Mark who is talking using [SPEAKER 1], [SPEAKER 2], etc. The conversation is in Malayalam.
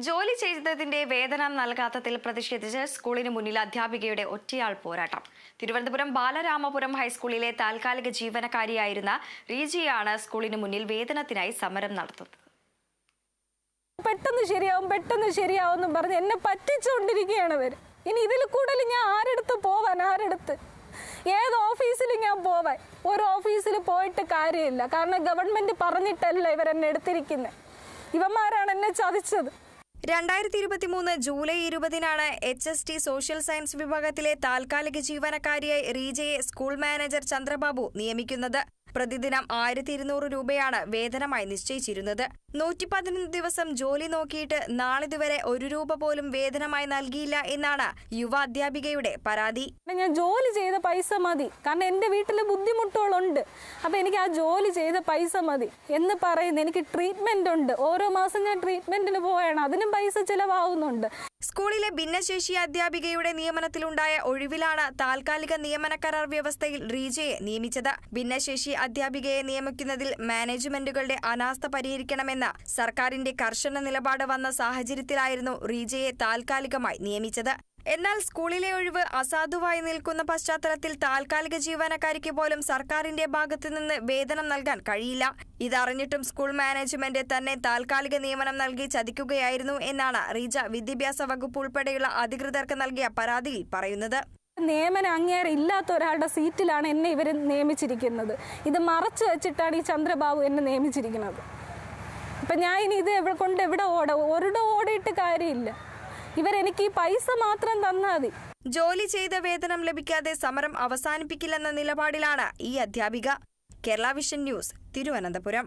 [SPEAKER 1] ജോലി ചെയ്തതിന്റെ വേതനം നൽകാത്തതിൽ പ്രതിഷേധിച്ച് സ്കൂളിന് മുന്നിൽ അധ്യാപികയുടെ ഒറ്റയാൾ പോരാട്ടം. തിരുവനന്തപുരം ബാലരാമപുരം ഹൈസ്കൂളിലെ താൽക്കാലിക ജീവനക്കാരിയായിരുന്ന റീജിയാണ് സ്കൂളിന് മുന്നിൽ വേതനത്തിനായി സമരം നടത്തുന്നത്.
[SPEAKER 2] പെട്ടെന്ന് ശരിയാവും പറഞ്ഞ് എന്നെ പറ്റിച്ചുകൊണ്ടിരിക്കുകയാണ് അവർ. ഇനി ഇതിൽ കൂടുതൽ ഞാൻ ആരെടുത്ത് ഏത് ഓഫീസിലും ഞാൻ പോവാൻ? ഒരു ഓഫീസിൽ പോയിട്ട് കാര്യമില്ല. കാരണം ഗവൺമെന്റ് പറഞ്ഞിട്ടല്ല ഇവരെന്നെ എടുത്തിരിക്കുന്നത്. ഇവന്മാരാണ് എന്നെ ചതിച്ചത്.
[SPEAKER 1] 2023 ജൂലൈ 20-നാണ് HST സോഷ്യൽ സയൻസ് വിഭാഗത്തിലെ താൽക്കാലിക ജീവനക്കാരിയായി റീജയെ സ്കൂൾ മാനേജർ ചന്ദ്രബാബു നിയമിക്കുന്നത്. പ്രതിദിനം 1200 രൂപയാണ് വേതനമായി നിശ്ചയിച്ചിരുന്നത്. 111 ദിവസം ജോലി നോക്കിയിട്ട് നാളിതുവരെ 1 രൂപ പോലും വേതനമായി നൽകിയില്ല എന്നാണ് യുവ അധ്യാപികയുടെ പരാതി.
[SPEAKER 2] ഞാൻ ജോലി ചെയ്ത പൈസ മതി, കാരണം എൻ്റെ വീട്ടിൽ ബുദ്ധിമുട്ടുകളുണ്ട്. അപ്പോൾ എനിക്ക് ആ ജോലി ചെയ്ത പൈസ മതി എന്ന് പറയുന്നത്. എനിക്ക് ട്രീറ്റ്മെന്റ് ഉണ്ട്, ഓരോ മാസം ഞാൻ ട്രീറ്റ്മെന്റിന് പോവുകയാണ്, അതിനും പൈസ ചിലവാകുന്നുണ്ട്.
[SPEAKER 1] സ്കൂളിലെ ഭിന്നശേഷി അധ്യാപികയുടെ നിയമനത്തിലുണ്ടായ ഒഴിവിലാണ് താൽക്കാലിക നിയമന കരാർ വ്യവസ്ഥയിൽ റീജയെ നിയമിച്ചത്. ഭിന്നശേഷി അധ്യാപികയെ നിയമിക്കുന്നതിൽ മാനേജ്മെന്റുകളുടെ അനാസ്ഥ പരിഹരിക്കണമെന്ന് സർക്കാരിന്റെ കർശന നിലപാട് വന്ന സാഹചര്യത്തിലായിരുന്നു റീജയെ താൽക്കാലികമായി നിയമിച്ചത്. എന്നാൽ സ്കൂളിലെ ഒഴിവ് അസാധുവായി നിൽക്കുന്ന പശ്ചാത്തലത്തിൽ താൽക്കാലിക ജീവനക്കാരിക്ക് പോലും സർക്കാരിന്റെ ഭാഗത്തുനിന്ന് വേതനം നൽകാൻ കഴിയില്ല. ഇതറിഞ്ഞിട്ടും സ്കൂൾ മാനേജ്മെന്റ് തന്നെ താൽക്കാലിക നിയമനം നൽകി ചതിക്കുകയായിരുന്നു എന്നാണ് റീജ വിദ്യാഭ്യാസ വകുപ്പ് ഉൾപ്പെടെയുള്ള അധികൃതർക്ക് നൽകിയ പരാതിയിൽ പറയുന്നത്.
[SPEAKER 2] നിയമനം അങ്ങേറെ ഇല്ലാത്ത ഒരാളുടെ സീറ്റിലാണ് എന്നെ ഇവർ നിയമിച്ചിരിക്കുന്നത്. ഇത് മറച്ചു വെച്ചിട്ടാണ് ഈ ചന്ദ്രബാബു എന്നെ നിയമിച്ചിരിക്കുന്നത്. അപ്പം ഞാൻ ഇനി ഇത് എവിടെ ഓടിയിട്ട് കാര്യമില്ല. ഇവരെനിക്ക് ഈ പൈസ മാത്രം തന്നാൽ മതി.
[SPEAKER 1] ജോലി ചെയ്ത വേതനം ലഭിക്കാതെ സമരം അവസാനിപ്പിക്കില്ലെന്ന നിലപാടിലാണ് ഈ അധ്യാപിക. Kerala vision news, Thiruvananthapuram.